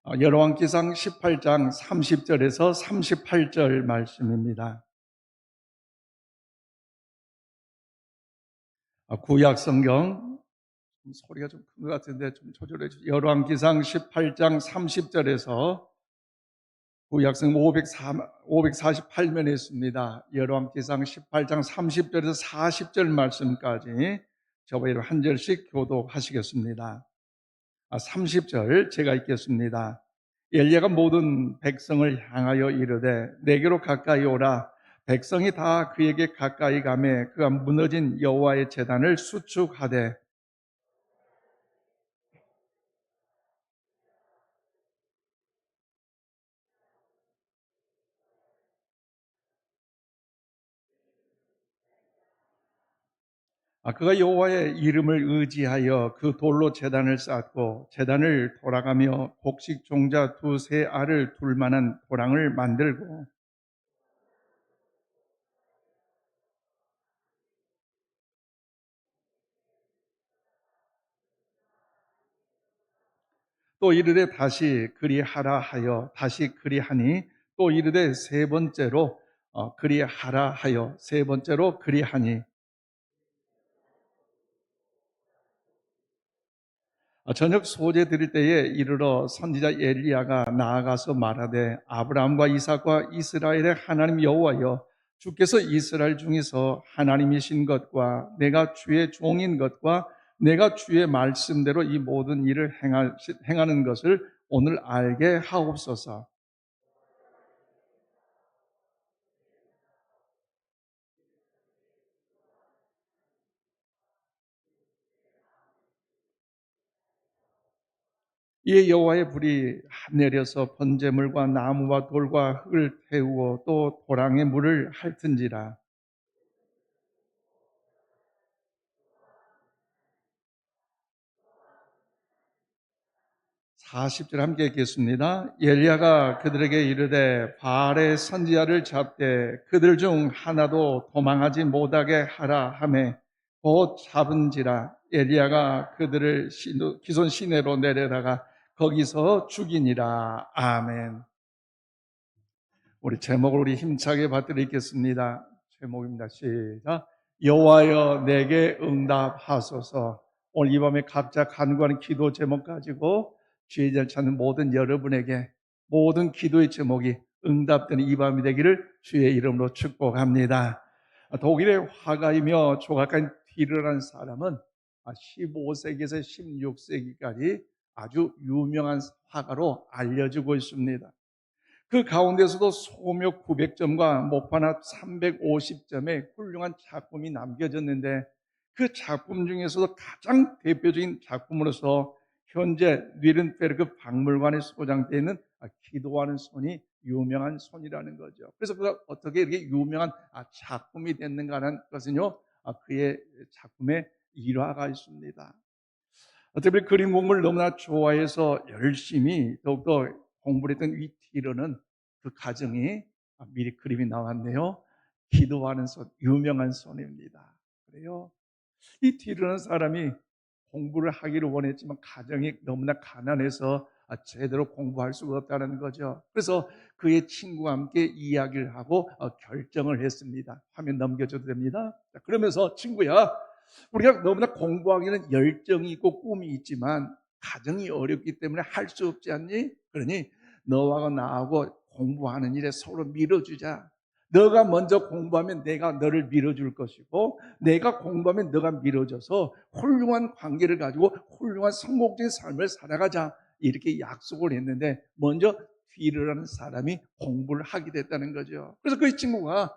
열왕기상 18장 30절에서 38절 말씀입니다. 구약 성경, 소리가 좀 큰 것 같은데 좀 조절해 주세요. 열왕기상 18장 30절에서 구약 성경 548면에 있습니다. 열왕기상 18장 30절에서 40절 말씀까지 저와 여러분 한 절씩 교독하시겠습니다. 30절 제가 읽겠습니다. 엘리야가 모든 백성을 향하여 이르되 내게로 가까이 오라. 백성이 다 그에게 가까이 가매 그가 무너진 여호와의 제단을 수축하되 그가 여호와의 이름을 의지하여 그 돌로 제단을 쌓고 제단을 돌아가며 곡식 종자 두세 알을 둘 만한 도랑을 만들고 또 이르되 다시 그리하라 하여 다시 그리하니 또 이르되 세 번째로 그리하라 하여 세 번째로 그리하니 저녁 소재 드릴 때에 이르러 선지자 엘리야가 나아가서 말하되 아브라함과 이삭과 이스라엘의 하나님 여호와여 주께서 이스라엘 중에서 하나님이신 것과 내가 주의 종인 것과 내가 주의 말씀대로 이 모든 일을 행하는 것을 오늘 알게 하옵소서. 이에 여호와의 불이 내려서 번제물과 나무와 돌과 흙을 태우고 또 도랑의 물을 핥은지라. 40절 함께 읽겠습니다. 엘리야가 그들에게 이르되 바알의 선지자를 잡되 그들 중 하나도 도망하지 못하게 하라 하매 곧 잡은지라. 엘리야가 그들을 기손 시내로 내려다가 거기서 죽이니라. 아멘. 우리 제목을 우리 힘차게 받들겠습니다. 제목입니다. 시작. 여호와여 내게 응답하소서. 오늘 이 밤에 각자 간구하는 기도 제목 가지고 주의 절 찾는 모든 여러분에게 모든 기도의 제목이 응답되는 이 밤이 되기를 주의 이름으로 축복합니다. 독일의 화가이며 조각가인 디르라는 사람은 15세기에서 16세기까지 아주 유명한 화가로 알려지고 있습니다. 그 가운데서도 소묘 900점과 목판화 350점의 훌륭한 작품이 남겨졌는데 그 작품 중에서도 가장 대표적인 작품으로서 현재 뉘른베르크 박물관에 소장되어 있는 기도하는 손이 유명한 손이라는 거죠. 그래서 그가 어떻게 이렇게 유명한 작품이 됐는가라는 것은요, 그의 작품의 일화가 있습니다. 어차피 그림 공부를 너무나 좋아해서 열심히 더욱더 공부를 했던 이 티러는 그 가정이 미리 그림이 나왔네요. 기도하는 손, 유명한 손입니다. 그래요. 이 티러는 사람이 공부를 하기를 원했지만 가정이 너무나 가난해서 제대로 공부할 수가 없다는 거죠. 그래서 그의 친구와 함께 이야기를 하고 결정을 했습니다. 화면 넘겨줘도 됩니다. 그러면서 친구야, 우리가 너무나 공부하기는 열정이 있고 꿈이 있지만 가정이 어렵기 때문에 할 수 없지 않니? 그러니 너하고 나하고 공부하는 일에 서로 밀어주자. 너가 먼저 공부하면 내가 너를 밀어줄 것이고 내가 공부하면 너가 밀어줘서 훌륭한 관계를 가지고 훌륭한 성공적인 삶을 살아가자. 이렇게 약속을 했는데 먼저 뒤르라는 사람이 공부를 하게 됐다는 거죠. 그래서 그 친구가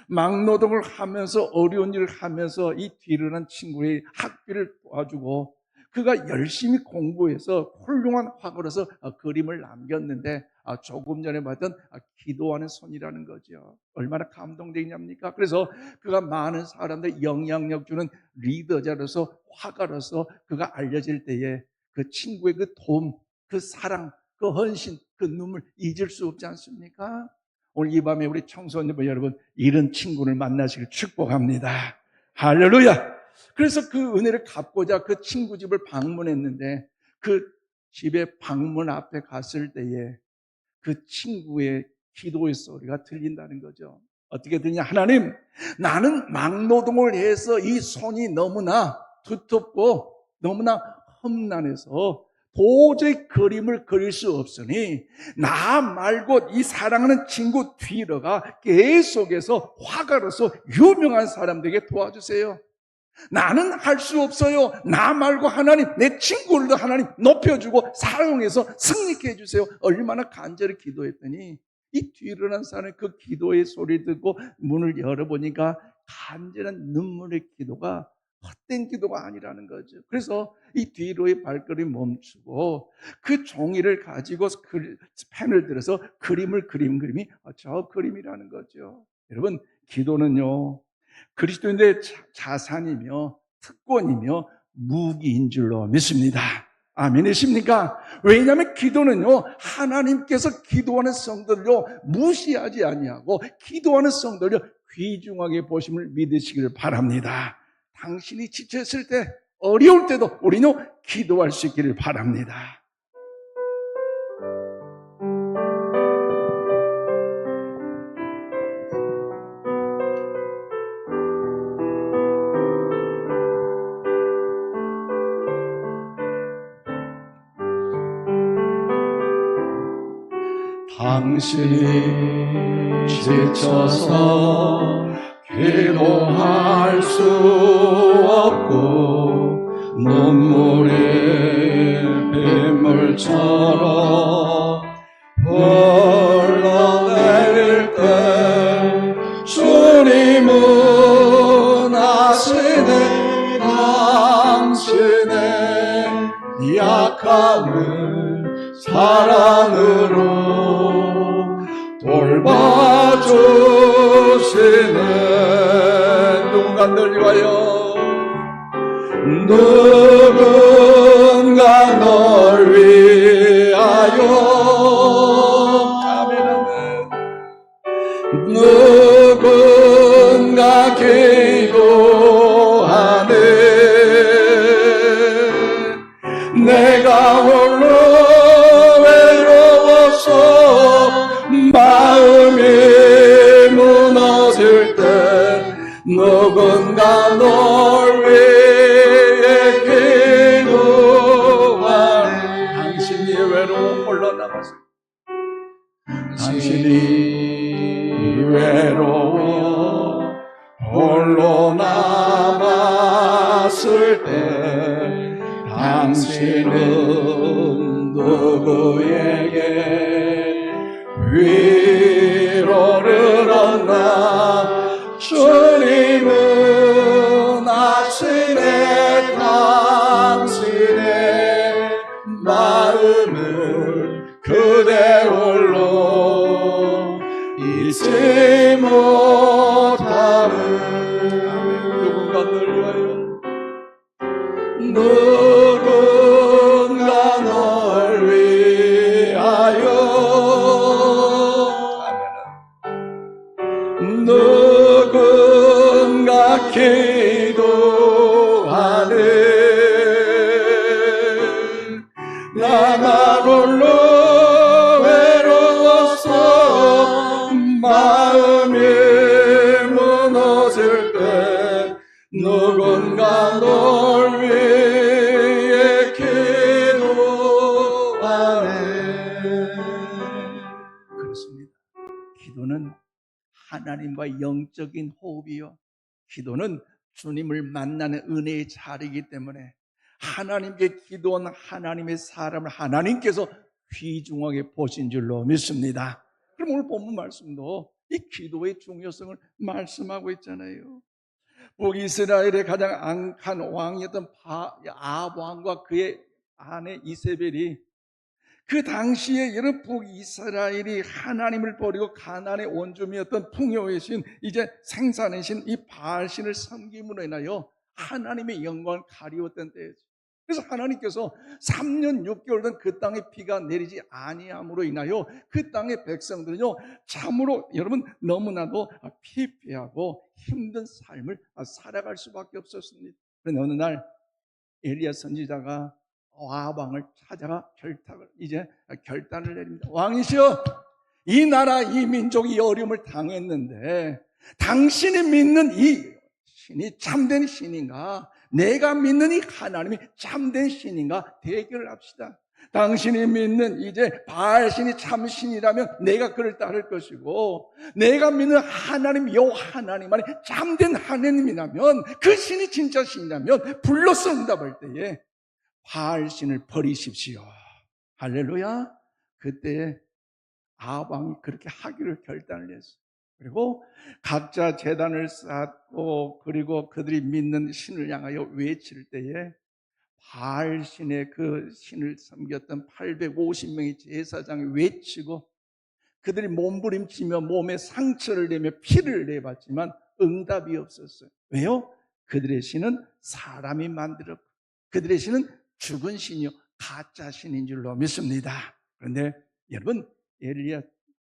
막노동을 하면서 어려운 일을 하면서 이 뒤르는 친구의 학비를 도와주고 그가 열심히 공부해서 훌륭한 화가로서 그림을 남겼는데 조금 전에 봤던 기도하는 손이라는 거죠. 얼마나 감동적이냐입니까? 그래서 그가 많은 사람들 영향력 주는 리더자로서 화가로서 그가 알려질 때에 그 친구의 그 도움, 그 사랑, 그 헌신, 그 눈물 잊을 수 없지 않습니까? 오늘 이 밤에 우리 청소년 여러분 이런 친구를 만나시길 축복합니다. 할렐루야. 그래서 그 은혜를 갚고자 그 친구 집을 방문했는데 그 집의 방문 앞에 갔을 때에 그 친구의 기도의 소리가 들린다는 거죠. 어떻게 들리냐? 하나님, 나는 막노동을 해서 이 손이 너무나 두텁고 너무나 험난해서 도저히 그림을 그릴 수 없으니 나 말고 이 사랑하는 친구 뒤로가 계속해서 화가로서 유명한 사람 되게 도와주세요. 나는 할 수 없어요. 나 말고 하나님, 내 친구들도 하나님 높여주고 사용해서 승리케 해주세요. 얼마나 간절히 기도했더니 이 뒤로 난 사람의 그 기도의 소리 듣고 문을 열어보니까 간절한 눈물의 기도가 헛된 기도가 아니라는 거죠. 그래서 이 뒤로의 발걸음이 멈추고 그 종이를 가지고 펜을 들어서 그림을 그림이 저 그림이라는 거죠. 여러분, 기도는요, 그리스도인의 자산이며 특권이며 무기인 줄로 믿습니다. 아멘이십니까? 왜냐하면 기도는요, 하나님께서 기도하는 성도들요 무시하지 아니하고 기도하는 성도들요 귀중하게 보심을 믿으시기를 바랍니다. 당신이 지쳤을 때, 어려울 때도 우리는 기도할 수 있기를 바랍니다. 당신이 지쳐서 기도할 수 없고 눈물이 빗물처럼 흘러내릴 때 주님은 아시네. 당신의 약함을 사랑으로 돌봐주시네. 누군가 널 위하여, 누군가 널 위하여, 아멘 아멘. 누군가 기도하네. 내가 홀로 외로워서 마음이 무너질 때 누군가 널 위해 기도하네. 당신이 외로워 홀로 남았을 때, 당신이 외로워 홀로 남았을 때 당신은 누구에게 위로를 얻나? 주님은 아시네. 당신의 마음을 그대 홀로 잊지 못하는. 누군가 널 위하여, 누군가 널 위하여, 누군가 기도하네. 나만 홀로 외로워서 마음이 무너질 때 누군가 널 위해 기도하네. 그렇습니다. 기도는 하나님과 영적인 호흡이요, 기도는 주님을 만나는 은혜의 자리이기 때문에 하나님께 기도한 하나님의 사람을 하나님께서 귀중하게 보신 줄로 믿습니다. 그럼 오늘 본문 말씀도 이 기도의 중요성을 말씀하고 있잖아요. 북이스라엘의 가장 악한 왕이었던 아합 왕과 그의 아내 이세벨이 그 당시에 여러 북이스라엘이 하나님을 버리고 가나안의 원주민이었던 풍요의 신, 이제 생산의 신, 이 바알신을 섬김으로 인하여 하나님의 영광을 가리웠던 때였죠. 그래서 하나님께서 3년 6개월 된 그 땅에 비가 내리지 아니함으로 인하여 그 땅의 백성들은요 참으로 여러분 너무나도 피폐하고 힘든 삶을 살아갈 수밖에 없었습니다. 그런데 어느 날 엘리야 선지자가 왕을 찾아가 결단을 내립니다. 왕이시여, 이 나라 이 민족이 어려움을 당했는데 당신이 믿는 이 신이 참된 신인가, 내가 믿는 이 하나님이 참된 신인가 대결을 합시다. 당신이 믿는 이제 바알신이 참신이라면 내가 그를 따를 것이고, 내가 믿는 하나님 여호와 하나님만이 참된 하나님이라면, 그 신이 진짜 신이라면 불러서 응답할 때에 바알신을 버리십시오. 할렐루야. 그때 아합 왕이 그렇게 하기로 결단을 했어요. 그리고 각자 제단을 쌓고, 그리고 그들이 믿는 신을 향하여 외칠 때에 바알신의 그 신을 섬겼던 850명의 제사장이 외치고, 그들이 몸부림치며 몸에 상처를 내며 피를 내봤지만 응답이 없었어요. 왜요? 그들의 신은 사람이 만들었고, 그들의 신은 죽은 신이요 가짜 신인 줄로 믿습니다. 그런데 여러분, 엘리야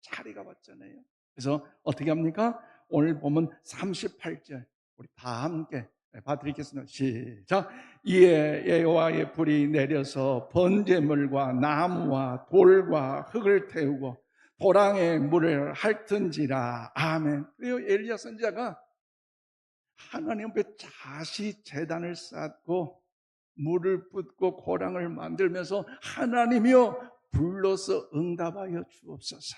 차례가 왔잖아요. 그래서 어떻게 합니까? 오늘 보면 38절 우리 다 함께 봐드리겠습니다. 시작. 이에 여호와의 불이 내려서 번제물과 나무와 돌과 흙을 태우고 도랑에 물을 핥은지라. 아멘. 그리고 엘리야 선지자가 하나님 앞에 다시 제단을 쌓고 물을 붓고 고랑을 만들면서 하나님이여 불러서 응답하여 주옵소서.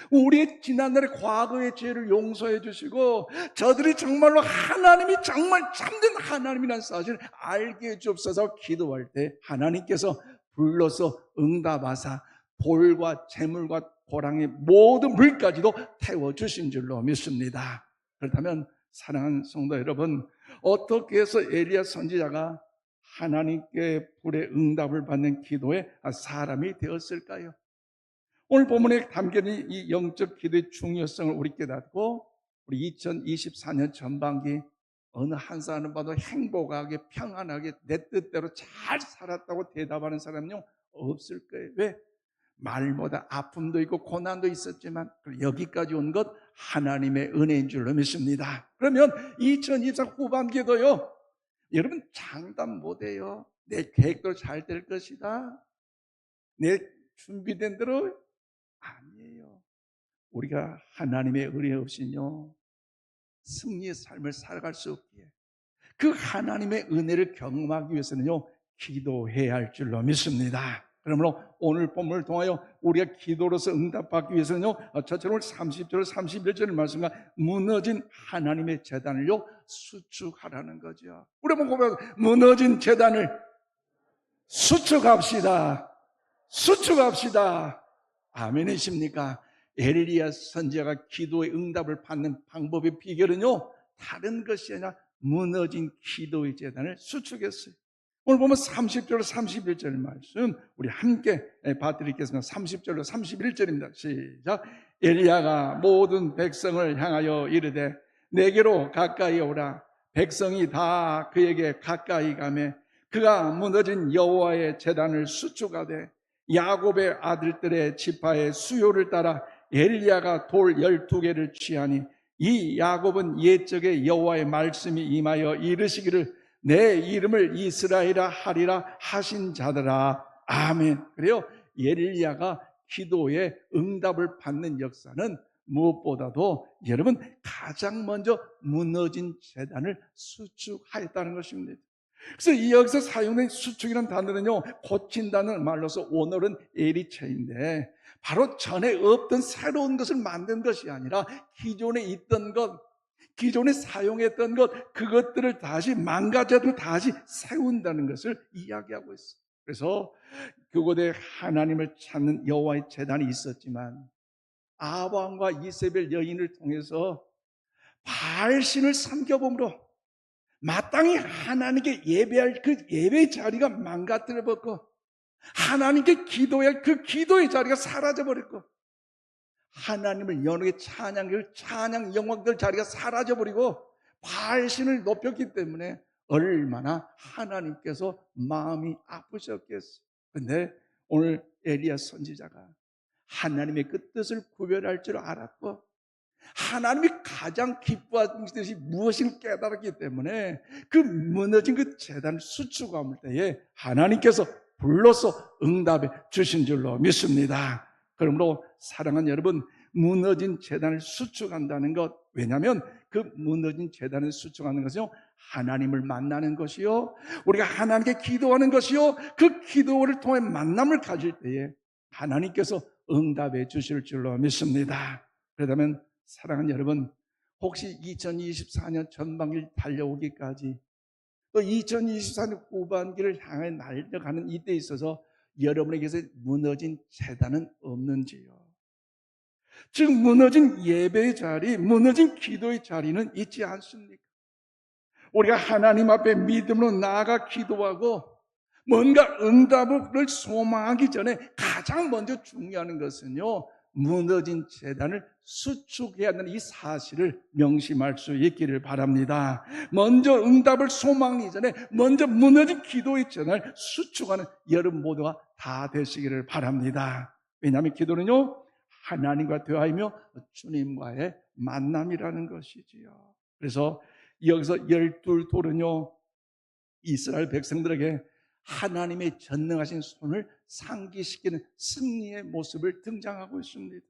우리의 지난날의 과거의 죄를 용서해 주시고 저들이 정말로 하나님이 정말 참된 하나님이라는 사실을 알게 해 주옵소서. 기도할 때 하나님께서 불러서 응답하사 돌과 재물과 고랑의 모든 물까지도 태워주신 줄로 믿습니다. 그렇다면 사랑하는 성도 여러분, 어떻게 해서 엘리야 선지자가 하나님께 불의 응답을 받는 기도의 사람이 되었을까요? 오늘 본문에 담겨진 이 영적 기도의 중요성을 우리 깨닫고, 우리 2024년 전반기 어느 한 사람 봐도 행복하게 평안하게 내 뜻대로 잘 살았다고 대답하는 사람은요 없을 거예요. 왜? 말보다 아픔도 있고 고난도 있었지만 여기까지 온 것 하나님의 은혜인 줄로 믿습니다. 그러면 2024 후반기도요, 여러분 장담 못해요. 내 계획도 잘 될 것이다, 내 준비된 대로 아니에요. 우리가 하나님의 은혜 없이는요 승리의 삶을 살아갈 수 없기에, 그 하나님의 은혜를 경험하기 위해서는요 기도해야 할 줄로 믿습니다. 그러므로 오늘 본문을 통하여 우리가 기도로서 응답받기 위해서는요, 저처럼 30절 31절의 말씀과 무너진 하나님의 제단을요 수축하라는 거죠. 우리 한번 고백합니다. 무너진 제단을 수축합시다. 수축합시다. 아멘이십니까? 엘리야 선지자가 기도의 응답을 받는 방법의 비결은요 다른 것이 아니라 무너진 기도의 제단을 수축했어요. 오늘 보면 30절 31절 말씀 우리 함께 봐드리겠습니다. 30절로 31절입니다. 시작. 엘리야가 모든 백성을 향하여 이르되 내게로 가까이 오라. 백성이 다 그에게 가까이 가매 그가 무너진 여호와의 제단을 수축하되 야곱의 아들들의 지파의 수요를 따라 엘리야가 돌 12개를 취하니 이 야곱은 옛적에 여호와의 말씀이 임하여 이르시기를 내 이름을 이스라엘이라 하리라 하신 자들아. 아멘. 그래요. 엘리야가 기도에 응답을 받는 역사는 무엇보다도 여러분 가장 먼저 무너진 제단을 수축하였다는 것입니다. 그래서 여기서 사용된 수축이라는 단어는요 고친다는 말로서 오늘은 에리체인데, 바로 전에 없던 새로운 것을 만든 것이 아니라 기존에 있던 것, 기존에 사용했던 것, 그것들을 다시 망가져도 다시 세운다는 것을 이야기하고 있어요. 그래서 그곳에 하나님을 찾는 여호와의 제단이 있었지만 아합 왕과 이세벨 여인을 통해서 바알신을 섬겨봄으로 마땅히 하나님께 예배할 그 예배의 자리가 망가뜨려버렸고, 하나님께 기도할 그 기도의 자리가 사라져버렸고, 하나님을 연하게 찬양 영광들 자리가 사라져버리고 바알신을 높였기 때문에 얼마나 하나님께서 마음이 아프셨겠어요. 그런데 오늘 엘리야 선지자가 하나님의 그 뜻을 구별할 줄 알았고, 하나님이 가장 기뻐하는 것이 무엇인가 깨달았기 때문에 그 무너진 그 제단을 수축함을 때에 하나님께서 불러서 응답해 주신 줄로 믿습니다. 그러므로 사랑하는 여러분, 무너진 제단을 수축한다는 것, 왜냐하면 그 무너진 제단을 수축하는 것은요, 하나님을 만나는 것이요, 우리가 하나님께 기도하는 것이요, 그 기도를 통해 만남을 가질 때에 하나님께서 응답해 주실 줄로 믿습니다. 그렇다면 사랑하는 여러분, 혹시 2024년 전반기를 달려오기까지 또 2024년 후반기를 향해 날려가는 이때에 있어서 여러분에게서 무너진 제단은 없는지요? 즉 무너진 예배의 자리, 무너진 기도의 자리는 있지 않습니까? 우리가 하나님 앞에 믿음으로 나아가 기도하고 뭔가 응답을 소망하기 전에 가장 먼저 중요한 것은요, 무너진 제단을 수축해야 하는 이 사실을 명심할 수 있기를 바랍니다. 먼저 응답을 소망하기 전에 먼저 무너진 기도의 제단을 수축하는 여러분 모두가 다 되시기를 바랍니다. 왜냐하면 기도는요, 하나님과 대화이며 주님과의 만남이라는 것이지요. 그래서 여기서 12돌은요, 이스라엘 백성들에게 하나님의 전능하신 손을 상기시키는 승리의 모습을 등장하고 있습니다.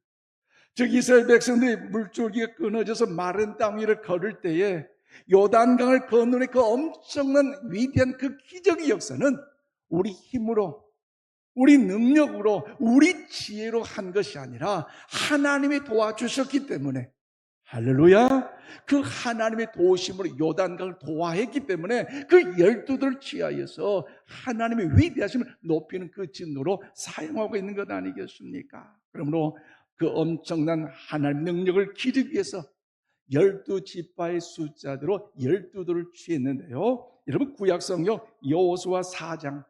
즉 이스라엘 백성들이 물줄기가 끊어져서 마른 땅 위를 걸을 때에 요단강을 건너는 그 엄청난 위대한 그 기적의 역사는 우리 힘으로, 우리 능력으로, 우리 지혜로 한 것이 아니라 하나님이 도와주셨기 때문에, 할렐루야, 그 하나님의 도우심으로 요단강을 도화했기 때문에 그 12들을 취하여서 하나님의 위대하심을 높이는 그 진노로 사용하고 있는 것 아니겠습니까? 그러므로 그 엄청난 하나님의 능력을 기르기 위해서 12지파의 숫자대로 12들을 취했는데요, 여러분 구약성경 여호수아 4장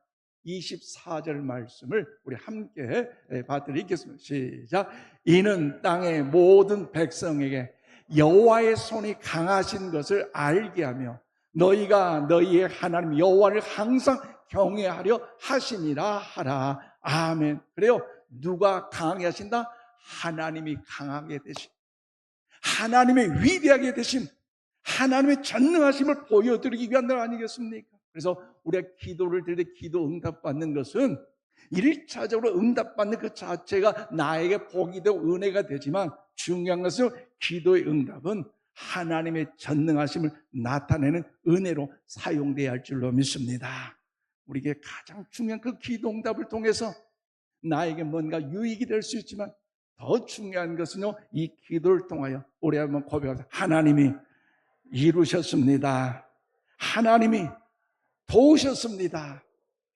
24절 말씀을 우리 함께 봐드리겠습니다. 시작. 이는 땅의 모든 백성에게 여호와의 손이 강하신 것을 알게 하며 너희가 너희의 하나님 여호와를 항상 경외하려 하심이라 하라. 아멘. 그래요, 누가 강하게 하신다? 하나님이 강하게 되신, 하나님의 위대하게 되신, 하나님의 전능하심을 보여드리기 위한 것 아니겠습니까? 그래서 우리가 기도를 드릴 때 기도 응답받는 것은 1차적으로 응답받는 그 자체가 나에게 복이 되고 은혜가 되지만, 중요한 것은 기도의 응답은 하나님의 전능하심을 나타내는 은혜로 사용되어야 할 줄로 믿습니다. 우리에게 가장 중요한 그 기도 응답을 통해서 나에게 뭔가 유익이 될 수 있지만, 더 중요한 것은요, 이 기도를 통하여 우리 한번 고백하자. 하나님이 이루셨습니다. 하나님이 도우셨습니다.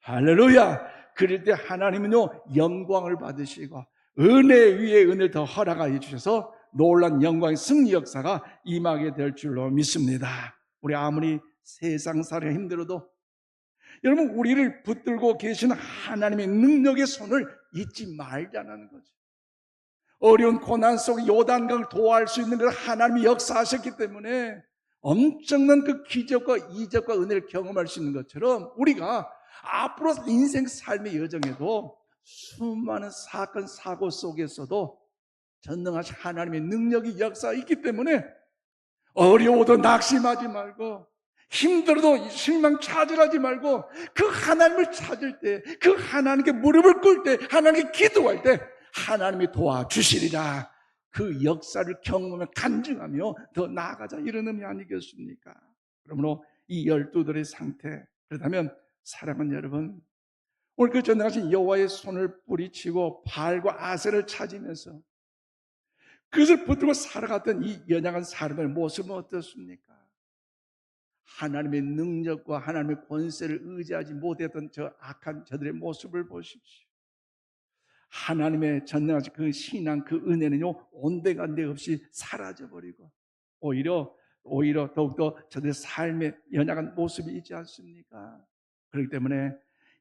할렐루야. 그럴 때 하나님은요, 영광을 받으시고 은혜 위에 은혜를 더 허락하여 주셔서 놀라운 영광의 승리 역사가 임하게 될 줄로 믿습니다. 우리 아무리 세상 살이 힘들어도 여러분, 우리를 붙들고 계신 하나님의 능력의 손을 잊지 말자는 거죠. 어려운 고난 속에 요단강을 도와할 수 있는 걸 하나님이 역사하셨기 때문에 엄청난 그 기적과 이적과 은혜를 경험할 수 있는 것처럼, 우리가 앞으로 인생 삶의 여정에도 수많은 사건 사고 속에서도 전능하신 하나님의 능력이 역사가 있기 때문에 어려워도 낙심하지 말고, 힘들어도 실망 좌절하지 말고, 그 하나님을 찾을 때, 그 하나님께 무릎을 꿇을 때, 하나님께 기도할 때 하나님이 도와주시리라. 그 역사를 경험하며 간증하며 더 나아가자, 이런 의미 아니겠습니까? 그러므로 이 12들의 상태, 그렇다면 사랑하는 여러분, 오늘 그 전능하신 여호와의 손을 뿌리치고 바알과 아셀을 찾으면서 그것을 붙들고 살아갔던 이 연약한 사람의 모습은 어떻습니까? 하나님의 능력과 하나님의 권세를 의지하지 못했던 저 악한 저들의 모습을 보십시오. 하나님의 전능하신 그 신앙, 그 은혜는요, 온데간데 없이 사라져버리고 오히려 더욱더 저들의 삶의 연약한 모습이 있지 않습니까? 그렇기 때문에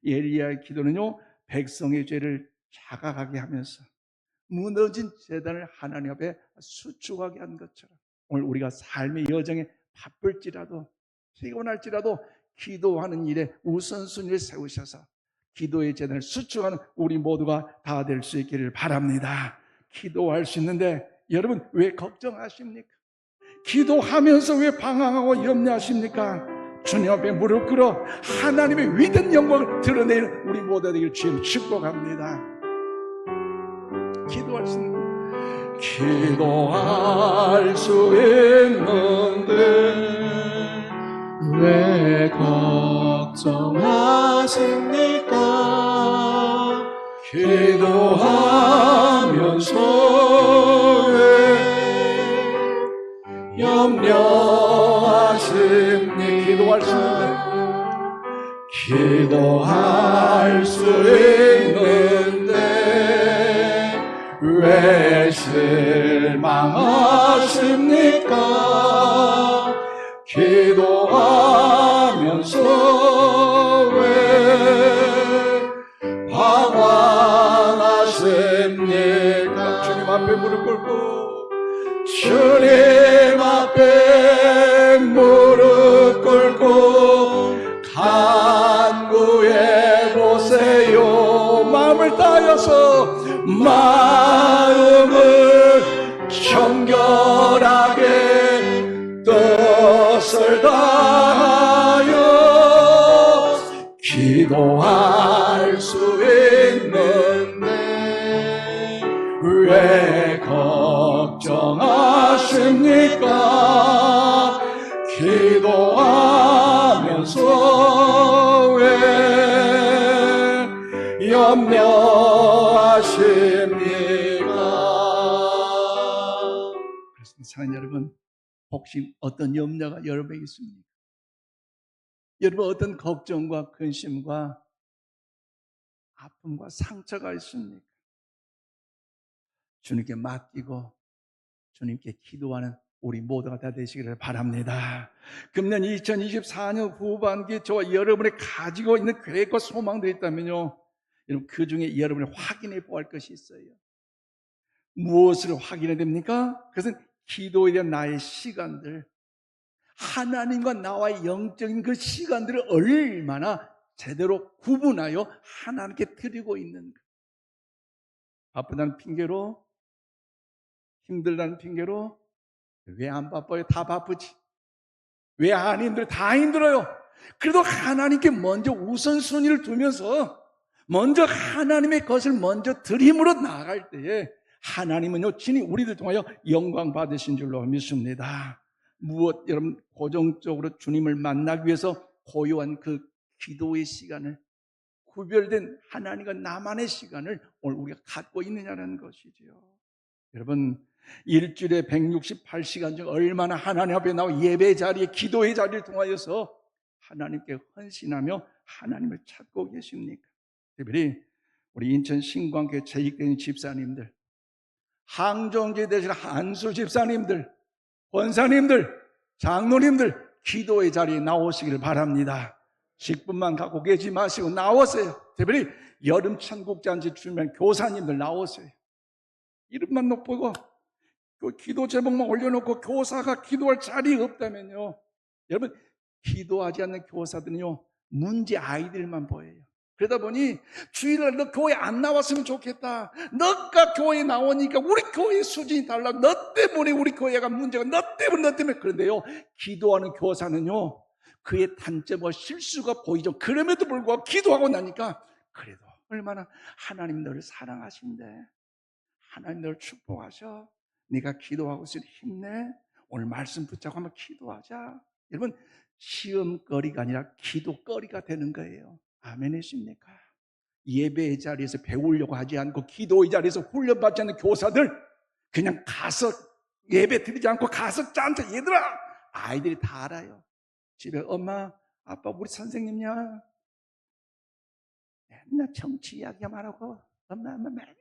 엘리야의 기도는요, 백성의 죄를 자각하게 하면서 무너진 제단을 하나님 앞에 수축하게 한 것처럼, 오늘 우리가 삶의 여정에 바쁠지라도 피곤할지라도 기도하는 일에 우선순위를 세우셔서 기도의 제단을 수축하는 우리 모두가 다 될 수 있기를 바랍니다. 기도할 수 있는데 여러분 왜 걱정하십니까? 기도하면서 왜 방황하고 염려하십니까? 주님 앞에 무릎 꿇어 하나님의 위대한 영광을 드러내는 우리 모두 되길 주님 축복합니다. 기도할 수 있는 기도할 수 있는데 왜 걱정하십니까? 기도하면서 왜 염려하십니까? 기도할 수 있는데 기도할 수 있는데 왜 실망하십니까? 기도하면서 왜 방황하십니까? 주님 앞에 무릎 꿇고 주님 앞에 무릎 꿇고 간구해 보세요. 마음을 다하여서 마음을 정결하게 뜻을 다하여 기도할 수 있는데 왜 걱정하십니까? 기도하면서 왜 염려하십니까? 그렇습니다. 사랑하는 여러분, 혹시 어떤 염려가 여러분에게 있습니까? 여러분 어떤 걱정과 근심과 아픔과 상처가 있습니까? 주님께 맡기고 주님께 기도하는 우리 모두가 다 되시기를 바랍니다. 금년 2024년 후반기에 저와 여러분이 가지고 있는 계획과 소망들이 있다면요, 여러분 그 중에 여러분이 확인해 보아야 할 것이 있어요. 무엇을 확인해야 됩니까? 그것은 기도에 대한 나의 시간들, 하나님과 나와의 영적인 그 시간들을 얼마나 제대로 구분하여 하나님께 드리고 있는가. 바쁘다는 핑계로, 힘들다는 핑계로 왜 안 바빠요? 다 바쁘지. 왜 안 힘들어요? 다 힘들어요. 그래도 하나님께 먼저 우선순위를 두면서 먼저 하나님의 것을 먼저 드림으로 나아갈 때에 하나님은요 친히 우리들 통하여 영광 받으신 줄로 믿습니다. 무엇 여러분 고정적으로 주님을 만나기 위해서 고요한 그 기도의 시간을, 구별된 하나님과 나만의 시간을 오늘 우리가 갖고 있느냐는 것이죠. 여러분 일주일에 168시간 중 얼마나 하나님 앞에 나와 예배 자리에, 기도의 자리를 통하여서 하나님께 헌신하며 하나님을 찾고 계십니까? 특별히 우리 인천 신광교회 재직된 집사님들, 항정제 되신 한수 집사님들, 권사님들, 장로님들 기도의 자리에 나오시기를 바랍니다. 직분만 갖고 계지 마시고 나오세요. 특별히 여름 천국잔치 준비한 교사님들 나오세요. 이름만 높이고 그 기도 제목만 올려놓고 교사가 기도할 자리 없다면요, 여러분 기도하지 않는 교사들은요 문제 아이들만 보여요. 그러다 보니 주일날 너 교회 안 나왔으면 좋겠다, 너가 교회에 나오니까 우리 교회 수준이 달라, 너 때문에 우리 교회가 문제가, 너 때문에. 그런데요 기도하는 교사는요 그의 단점과 실수가 보이죠. 그럼에도 불구하고 기도하고 나니까 그래도 얼마나 하나님 너를 사랑하신대, 하나님 너를 축복하셔, 네가 기도하고 있으니 힘내, 오늘 말씀 붙잡고 한번 기도하자. 여러분 시험거리가 아니라 기도거리가 되는 거예요. 아멘이십니까? 예배의 자리에서 배우려고 하지 않고 기도의 자리에서 훈련받지 않는 교사들, 그냥 가서 예배 드리지 않고 가서 짠다. 얘들아, 아이들이 다 알아요. 집에 엄마 아빠 우리 선생님이야 맨날 정치 이야기만 하고 엄마 맨날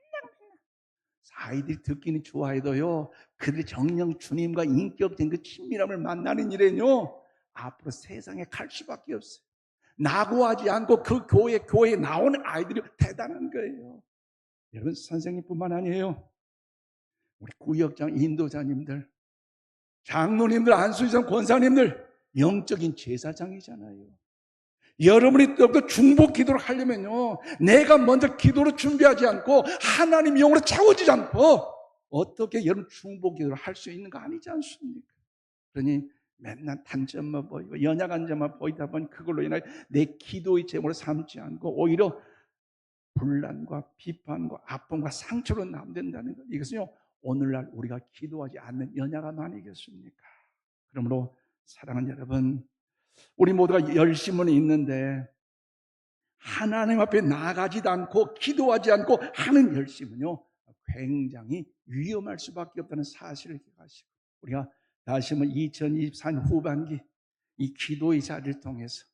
아이들이 듣기는 좋아해도요 그들이 정녕 주님과 인격적인 그 친밀함을 만나는 일에는요 앞으로 세상에 갈 수밖에 없어요. 낙오하지 않고 그 교회에 나오는 아이들이 대단한 거예요. 여러분 선생님뿐만 아니에요. 우리 구역장 인도자님들, 장로님들, 안수이장 권사님들 영적인 제사장이잖아요. 여러분이 또 중보 기도를 하려면요 내가 먼저 기도로 준비하지 않고 하나님 영으로 채워지지 않고 어떻게 여러분 중보 기도를 할 수 있는 거 아니지 않습니까? 그러니 맨날 단점만 보이고 연약한 점만 보이다 보니 그걸로 인하여 내 기도의 제목을 삼지 않고 오히려 분란과 비판과 아픔과 상처로 남는다는 것, 이것은요 오늘날 우리가 기도하지 않는 연약함 아니겠습니까? 그러므로 사랑하는 여러분, 우리 모두가 열심은 있는데 하나님 앞에 나가지도 않고 기도하지 않고 하는 열심은요 굉장히 위험할 수밖에 없다는 사실을 기억하시고, 우리가 다시 한번 2024년 후반기 이 기도의 자리를 통해서,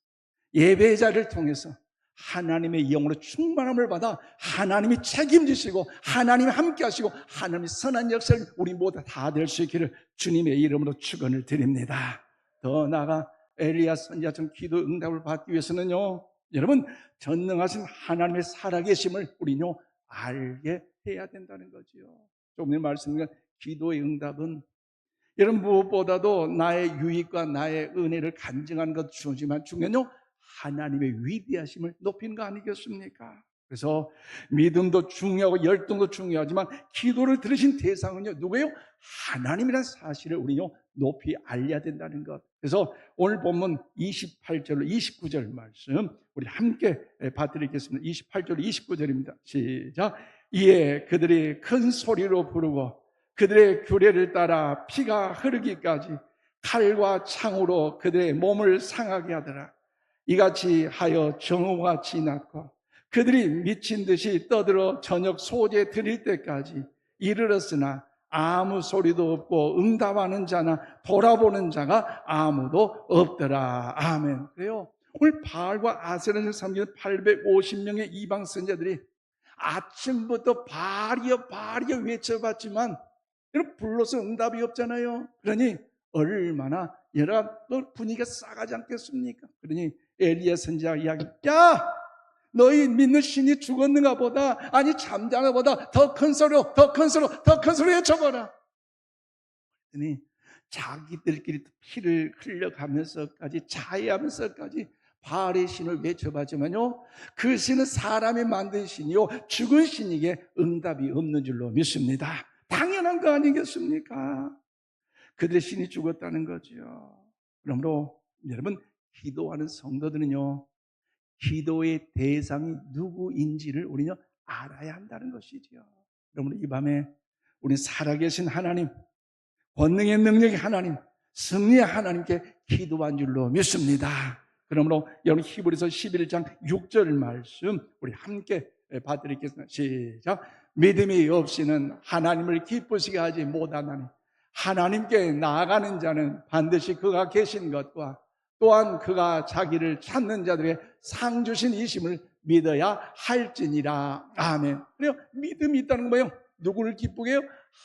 예배의 자리를 통해서 하나님의 영으로 충만함을 받아 하나님이 책임지시고 하나님이 함께 하시고 하나님의 선한 역사를 우리 모두 다 될 수 있기를 주님의 이름으로 축원을 드립니다. 더 나아가 엘리야 선지자처럼 기도 응답을 받기 위해서는요, 여러분 전능하신 하나님의 살아계심을 우리는요 알게 해야 된다는 거지요. 조금 전에 말씀드린 기도의 응답은 여러분 무엇보다도 나의 유익과 나의 은혜를 간증하는 것 중요하지만 중요한요 하나님의 위대하심을 높이는 거 아니겠습니까? 그래서 믿음도 중요하고 열등도 중요하지만 기도를 들으신 대상은요 누구예요? 하나님이라는 사실을 우리요 높이 알려야 된다는 것. 그래서 오늘 본문 28절로 29절 말씀 우리 함께 봐드리겠습니다. 28절 29절입니다. 시작. 이에 그들이 큰 소리로 부르고 그들의 규례를 따라 피가 흐르기까지 칼과 창으로 그들의 몸을 상하게 하더라. 이같이 하여 정오가 지났고 그들이 미친 듯이 떠들어 저녁 소재 드릴 때까지 이르렀으나 아무 소리도 없고 응답하는 자나 돌아보는 자가 아무도 없더라. 아멘. 그래요. 오늘 바알과 아세라를 섬기는 850명의 이방 선자들이 아침부터 바알이여 바알이여 외쳐봤지만 불러서 응답이 없잖아요. 그러니 얼마나 여러 분위기가 싸가지 않겠습니까? 그러니 엘리야 선지자가 이야기, 야 너희 믿는 신이 죽었는가 보다, 아니 잠자는가 보다 더 큰 소리로 더 큰 소리로 더 큰 소리로 외쳐봐라. 그러니 자기들끼리 피를 흘려가면서까지 자해하면서까지 바알의 신을 외쳐봤지만요 그 신은 사람이 만든 신이요 죽은 신에게 응답이 없는 줄로 믿습니다. 당연한 거 아니겠습니까? 그들의 신이 죽었다는 거죠. 그러므로 여러분 기도하는 성도들은요 기도의 대상이 누구인지를 우리는 알아야 한다는 것이죠. 그러므로 이 밤에 우리 살아계신 하나님, 권능의 능력의 하나님, 승리의 하나님께 기도한 줄로 믿습니다. 그러므로 여러분 히브리서 11장 6절 말씀 우리 함께 봐드리겠습니다. 시작. 믿음이 없이는 하나님을 기쁘시게 하지 못하나니 하나님께 나아가는 자는 반드시 그가 계신 것과 또한 그가 자기를 찾는 자들의 상 주신 이심을 믿어야 할지니라. 아멘. 그래요. 믿음이 있다는 건 뭐예요? 누구를 기쁘게 해요?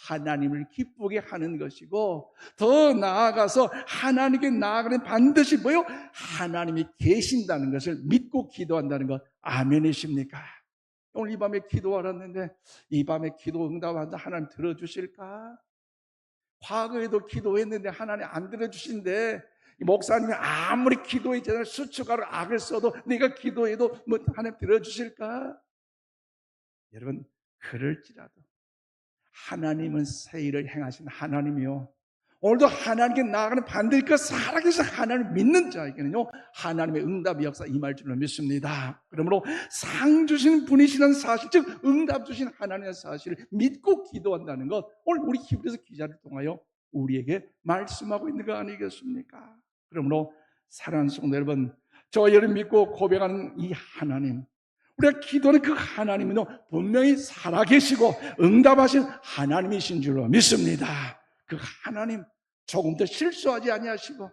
하나님을 기쁘게 하는 것이고, 더 나아가서 하나님께 나아가는 반드시 뭐예요? 하나님이 계신다는 것을 믿고 기도한다는 것. 아멘이십니까? 오늘 이 밤에 기도하았는데 이 밤에 기도 응답한다 하나님 들어주실까? 과거에도 기도했는데 하나님 안 들어주신데 목사님이 아무리 기도했잖아요. 수축하러 악을 써도 내가 기도해도 뭐 하나님 들어주실까? 여러분 그럴지라도 하나님은 새 일을 행하신 하나님이요 오늘도 하나님께 나아가는 반드시 그 살아계신 하나님을 믿는 자에게는요 하나님의 응답의 역사 임할 줄로 믿습니다. 그러므로 상 주신 분이시라는 사실, 즉 응답 주신 하나님의 사실을 믿고 기도한다는 것, 오늘 우리 히브리서 기자를 통하여 우리에게 말씀하고 있는 거 아니겠습니까? 그러므로 사랑하는 성도 여러분, 저 여러분 믿고 고백하는 이 하나님, 우리가 기도하는 그 하나님은 분명히 살아계시고 응답하신 하나님이신 줄로 믿습니다. 그 하나님 조금 더 실수하지 아니하시고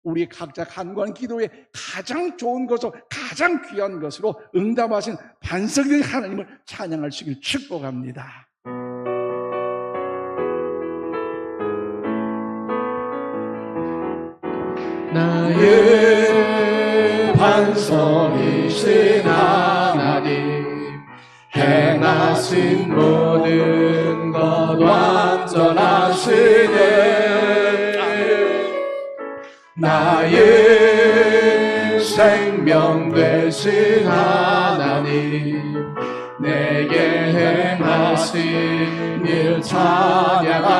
우리 각자 간구하는 기도에 가장 좋은 것으로 가장 귀한 것으로 응답하신 반석의 하나님을 찬양할 수 있기를 축복합니다. 나의 반석이신 하나님 행하신 모든 것 완전하시네. 나의 생명 되신 하나님 내게 행하신 일 찬양합니다.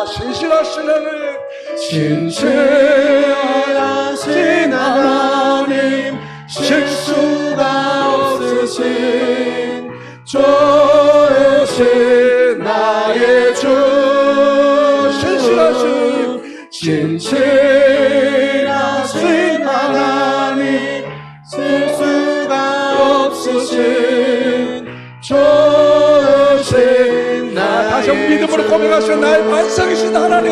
신실하신 하나님 신실하신 하나님 실수가 없으신 좋으신 나의 주 신실하신 하나님 실수가 없으신 좋으신 나의 다시 한번 믿음으로 고백하시오. 나의 반석이신 하나님,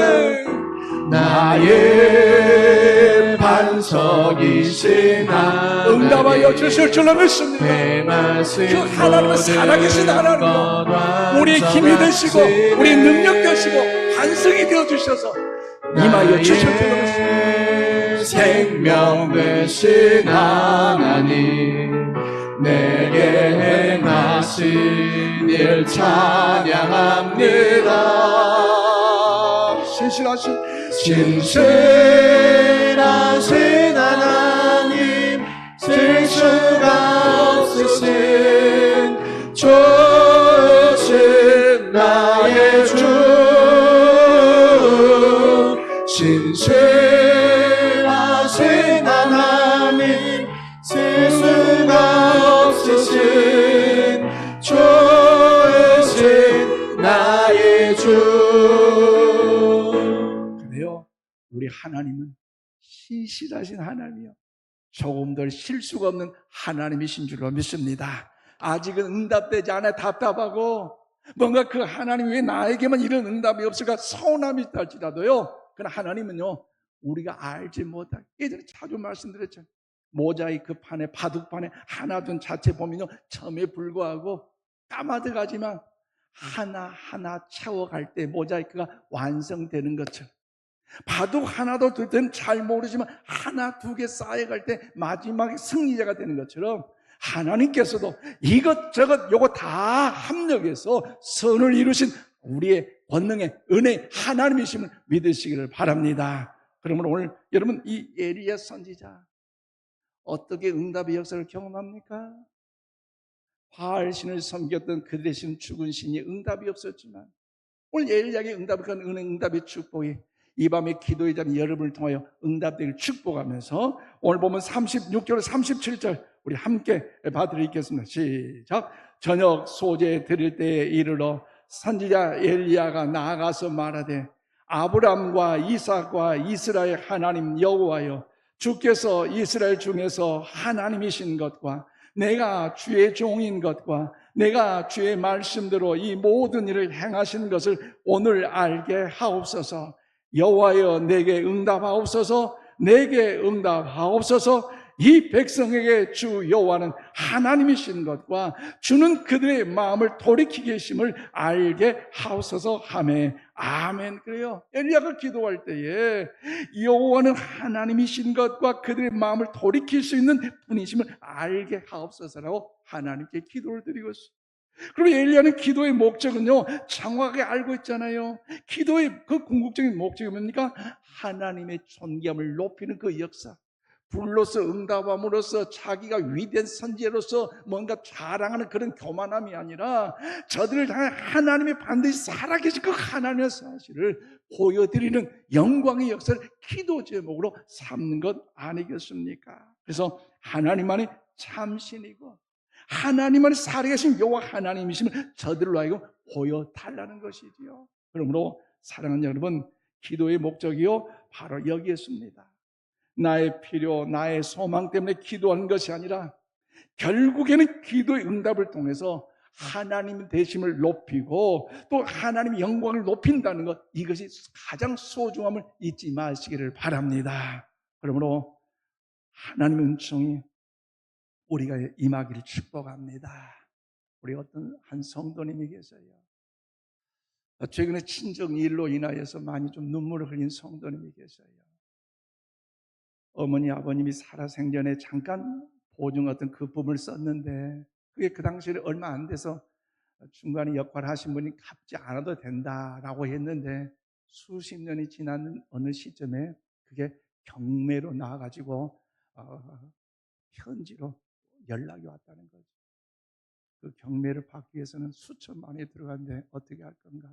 나의 반석이신 하나님 응답하여 주실 줄로 믿습니다. 그 하나님은 살아계신 하나님, 우리의 힘이 되시고 우리의 능력 되시고 반석이 되어주셔서 임하여 주실 줄로 믿습니다. 생명 되신 하나님 내게 행하신 일 찬양합니다. 신실하신 하나님 실수가 없으신 좋으신 나의 주 신실하신 하나님 실수가 없으신 좋으신 나의 주. 그래요, 우리 하나님은 신실하신 하나님이요, 조금 더 실수가 없는 하나님이신 줄로 믿습니다. 아직은 응답되지 않아 답답하고 뭔가 그 하나님이 왜 나에게만 이런 응답이 없을까 서운함이 있다 할지라도요, 그러나 하나님은요 우리가 알지 못할, 예전에 자주 말씀드렸잖아요. 모자이크 판에 바둑판에 하나 둔 자체 보면요 점에 불과하고 까마득하지만 하나하나 채워갈 때 모자이크가 완성되는 것처럼, 바둑 하나도 둘 때는 잘 모르지만 하나 두 개 쌓여갈 때 마지막에 승리자가 되는 것처럼 하나님께서도 이것저것 요거 다 합력해서 선을 이루신 우리의 권능의 은혜 하나님이심을 믿으시기를 바랍니다. 그러면 오늘 여러분 이 에리야 선지자 어떻게 응답의 역사를 경험합니까? 바알신을 섬겼던 그들의 신 죽은 신이 응답이 없었지만 오늘 엘리야의 응답을 건 응답의 축복이 이 밤에 기도의 자는 여러분을 통하여 응답되기를 축복하면서 오늘 보면 36절 37절 우리 함께 봐드리겠습니다. 시작. 저녁 소재 드릴 때에 이르러 선지자 엘리야가 나아가서 말하되 아브람과 이삭과 이스라엘 하나님 여호와여, 주께서 이스라엘 중에서 하나님이신 것과 내가 주의 종인 것과 내가 주의 말씀대로 이 모든 일을 행하신 것을 오늘 알게 하옵소서. 여호와여 내게 응답하옵소서. 내게 응답하옵소서. 이 백성에게 주 여호와는 하나님이신 것과 주는 그들의 마음을 돌이키게 하심을 알게 하옵소서 하매 아멘. 그래요, 엘리야가 기도할 때에 여호와는 하나님이신 것과 그들의 마음을 돌이킬 수 있는 분이심을 알게 하옵소서라고 하나님께 기도를 드리고 있어요. 그리고 엘리야는 기도의 목적은요 정확하게 알고 있잖아요. 기도의 그 궁극적인 목적이 뭡니까? 하나님의 존귀함을 높이는 그 역사, 불로서 응답함으로써 자기가 위대한 선지자로서 뭔가 자랑하는 그런 교만함이 아니라 저들을 향해 하나님이 반드시 살아계신 그 하나님의 사실을 보여드리는 영광의 역사를 기도 제목으로 삼는 것 아니겠습니까? 그래서 하나님만이 참신이고 하나님만이 살아계신 여호와 하나님이심을 저들로 하여금 보여달라는 것이지요. 그러므로 사랑하는 여러분, 기도의 목적이요 바로 여기에 있습니다. 나의 필요, 나의 소망 때문에 기도하는 것이 아니라 결국에는 기도의 응답을 통해서 하나님 되심을 높이고 또 하나님의 영광을 높인다는 것, 이것이 가장 소중함을 잊지 마시기를 바랍니다. 그러므로 하나님의 은총이 우리가 임하기를 축복합니다. 우리 어떤 한 성도님이 계세요. 최근에 친정 일로 인하여서 많이 좀 눈물을 흘린 성도님이 계세요. 어머니 아버님이 살아생전에 잠깐 보증 어떤 그 부분을 썼는데 그게 그 당시에 얼마 안 돼서 중간에 역할을 하신 분이 갚지 않아도 된다라고 했는데 수십 년이 지난 어느 시점에 그게 경매로 나와가지고 현지로 연락이 왔다는 거죠. 그 경매를 받기 위해서는 수천만 원이 들어갔는데 어떻게 할 건가.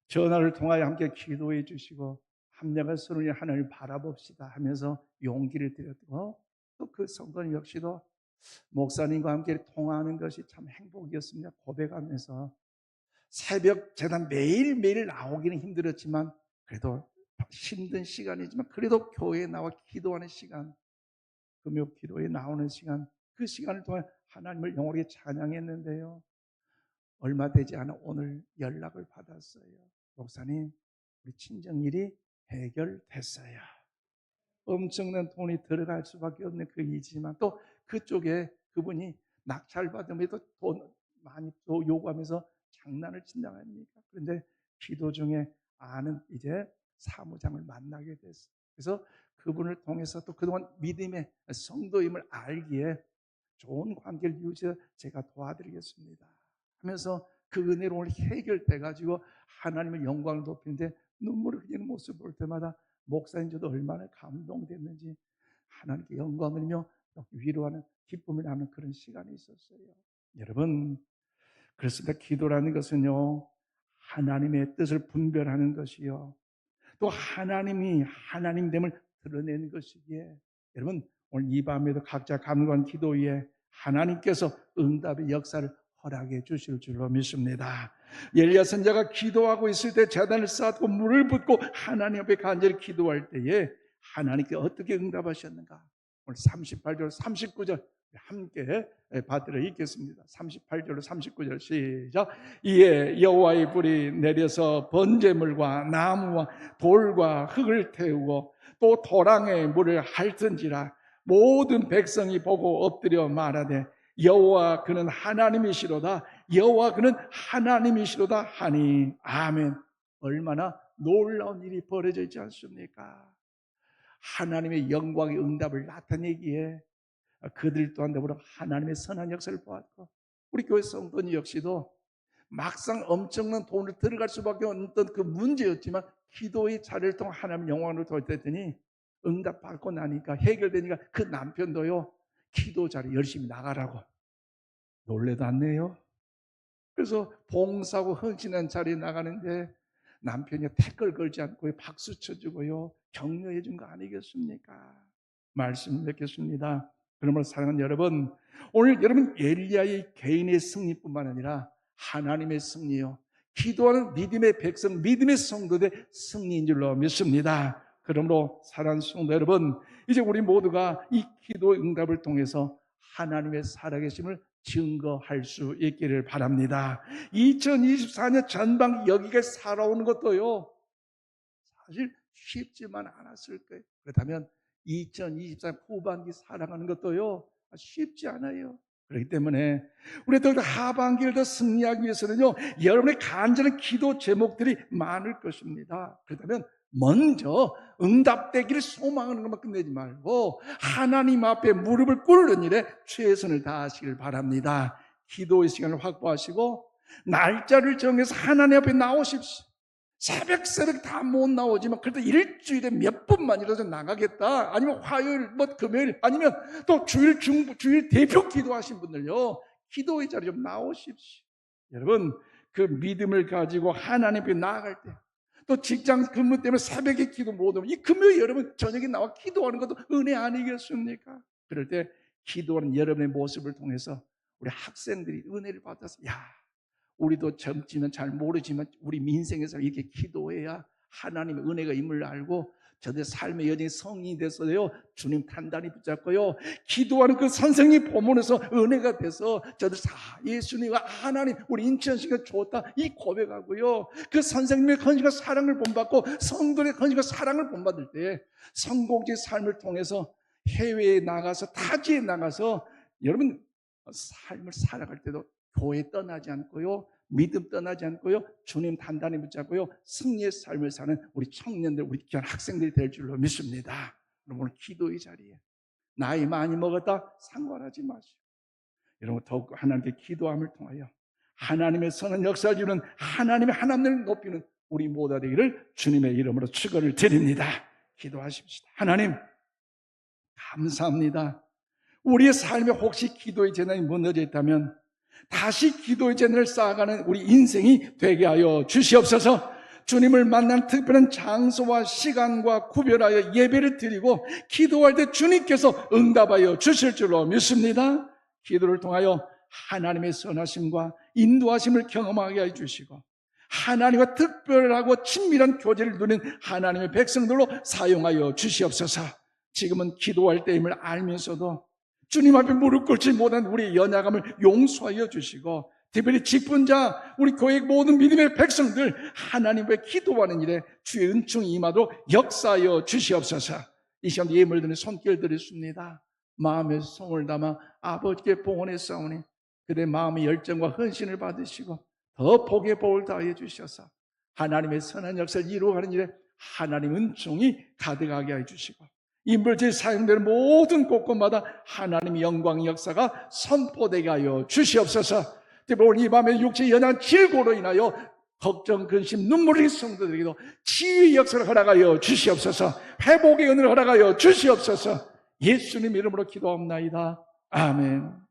전화를 통하여 함께 기도해 주시고 합력한 서로의 하나님을 바라봅시다 하면서 용기를 드렸고, 또 그 성도님 역시도 목사님과 함께 통화하는 것이 참 행복이었습니다. 고백하면서 새벽 재단 매일매일 나오기는 힘들었지만, 그래도 힘든 시간이지만 그래도 교회에 나와 기도하는 시간, 금요 기도에 나오는 시간, 그 시간을 통해 하나님을 영원히 찬양했는데요, 얼마 되지 않아 오늘 연락을 받았어요. 목사님, 우리 친정일이 해결됐어요. 엄청난 돈이 들어갈 수밖에 없는 그 일이지만, 또 그쪽에 그분이 낙찰받으면서 돈 많이 또 요구하면서 장난을 친다고 합니까? 그런데 기도 중에 아는 이제 사무장을 만나게 됐어요. 그래서 그분을 통해서 또 그동안 믿음의 성도임을 알기에 좋은 관계를 유지해 제가 도와드리겠습니다 하면서 그 은혜로 오늘 해결돼 가지고 하나님의 영광을 높이는데 눈물을 흘리는 모습을 볼 때마다 목사님 저도 얼마나 감동됐는지 하나님께 영광을며 위로하는 기쁨을 나누는 그런 시간이 있었어요. 여러분, 그렇습니다. 기도라는 것은요, 하나님의 뜻을 분별하는 것이요, 또 하나님이 하나님됨을 드러내는 것이기에, 여러분 오늘 이 밤에도 각자 감사한 기도 위에 하나님께서 응답의 역사를 허락해 주실 줄로 믿습니다. 엘리야 선지자가 기도하고 있을 때 제단을 쌓고 물을 붓고 하나님 앞에 간절히 기도할 때에 하나님께 어떻게 응답하셨는가? 오늘 38절 39절 함께 받들어 읽겠습니다. 38절로 39절 시작. 이에 여호와의 불이 내려서 번제물과 나무와 돌과 흙을 태우고 또 도랑에 물을 핥은지라 모든 백성이 보고 엎드려 말하되 여호와 그는 하나님이시로다, 여호와 그는 하나님이시로다 하니 아멘. 얼마나 놀라운 일이 벌어져 있지 않습니까? 하나님의 영광의 응답을 나타내기에 그들 또한 더불어 하나님의 선한 역사를 보았고, 우리 교회 성도님 역시도 막상 엄청난 돈을 들어갈 수밖에 없던 그 문제였지만 기도의 자리를 통해 하나님의 영광을 돌렸더니 응답받고 나니까 해결되니까 그 남편도요, 기도 자리 열심히 나가라고. 놀래도 않네요. 그래서 봉사하고 헌신한 자리에 나가는데 남편이 태클 걸지 않고 박수 쳐주고요, 격려해 준 거 아니겠습니까? 말씀 맺겠습니다. 그러므로 사랑하는 여러분, 오늘 여러분 엘리야의 개인의 승리뿐만 아니라 하나님의 승리요, 기도하는 믿음의 백성, 믿음의 성도들의 승리인 줄로 믿습니다. 그러므로 사랑하는 성도 여러분, 이제 우리 모두가 이 기도의 응답을 통해서 하나님의 살아계심을 증거할 수 있기를 바랍니다. 2024년 전반 여기까지 살아오는 것도요, 사실 쉽지만 않았을 거예요. 그렇다면 2024년 후반기 살아가는 것도요, 쉽지 않아요. 그렇기 때문에 우리 더 하반기를 더 승리하기 위해서는요, 여러분의 간절한 기도 제목들이 많을 것입니다. 그렇다면 먼저 응답되기를 소망하는 것만 끝내지 말고 하나님 앞에 무릎을 꿇는 일에 최선을 다하시길 바랍니다. 기도의 시간을 확보하시고 날짜를 정해서 하나님 앞에 나오십시오. 새벽 다 못 나오지만 그래도 일주일에 몇 번만이라도 나가겠다, 아니면 화요일, 금요일, 아니면 또 주일 대표 기도하신 분들요, 기도의 자리 좀 나오십시오. 여러분, 그 믿음을 가지고 하나님 앞에 나아갈 때, 또 직장 근무 때문에 새벽에 기도 못하면 이 금요일 여러분 저녁에 나와 기도하는 것도 은혜 아니겠습니까? 그럴 때 기도하는 여러분의 모습을 통해서 우리 학생들이 은혜를 받아서, 야, 우리도 젊지만 잘 모르지만 우리 민생에서 이렇게 기도해야 하나님의 은혜가 임을 알고 저দের 삶의 여정이 성인이 돼서요, 주님 단단히 붙잡고요, 기도하는 그 선생님 보면서 은혜가 돼서 저들 예수님과 하나님 우리 인천시가 좋다 이 고백하고요, 그 선생님의 헌신과 사랑을 본받고 성도의 헌신과 사랑을 본받을 때 성공적인 삶을 통해서 해외에 나가서 타지에 나가서 여러분 삶을 살아갈 때도 교회 떠나지 않고요, 믿음 떠나지 않고요, 주님 단단히 붙잡고요, 승리의 삶을 사는 우리 청년들, 우리 귀한 학생들이 될 줄로 믿습니다. 여러분, 오늘 기도의 자리에 나이 많이 먹었다 상관하지 마시고 여러분 더욱 하나님께 기도함을 통하여 하나님의 선한 역사를 이루는 하나님의 하나님을 높이는 우리 모두가 되기를 주님의 이름으로 축원을 드립니다. 기도하십시다. 하나님 감사합니다. 우리의 삶에 혹시 기도의 재난이 무너져 있다면 다시 기도의 재난을 쌓아가는 우리 인생이 되게 하여 주시옵소서. 주님을 만난 특별한 장소와 시간과 구별하여 예배를 드리고 기도할 때 주님께서 응답하여 주실 줄로 믿습니다. 기도를 통하여 하나님의 선하심과 인도하심을 경험하게 해주시고 하나님과 특별하고 친밀한 교제를 누린 하나님의 백성들로 사용하여 주시옵소서. 지금은 기도할 때임을 알면서도 주님 앞에 무릎 꿇지 못한 우리 연약함을 용서하여 주시고 특별히 직분자 우리 교회 모든 믿음의 백성들 하나님 앞에 기도하는 일에 주의 은총이 임하도록 역사하여 주시옵소서. 이 시간 예물 드는 손길 드렸습니다. 마음의 성을 담아 아버지께 봉헌했사오니 그대 마음의 열정과 헌신을 받으시고 더 복의 복을 다하여 주셔서 하나님의 선한 역사를 이루어가는 일에 하나님 은총이 가득하게 해주시고 인물질 사용되는 모든 곳곳마다 하나님의 영광의 역사가 선포되게 하여 주시옵소서. 특별히 오늘 이 밤에 육체의 연약한 질고로 인하여 걱정, 근심, 눈물의 성도들에게도 치유의 역사를 허락하여 주시옵소서. 회복의 은혜를 허락하여 주시옵소서. 예수님 이름으로 기도합나이다. 아멘.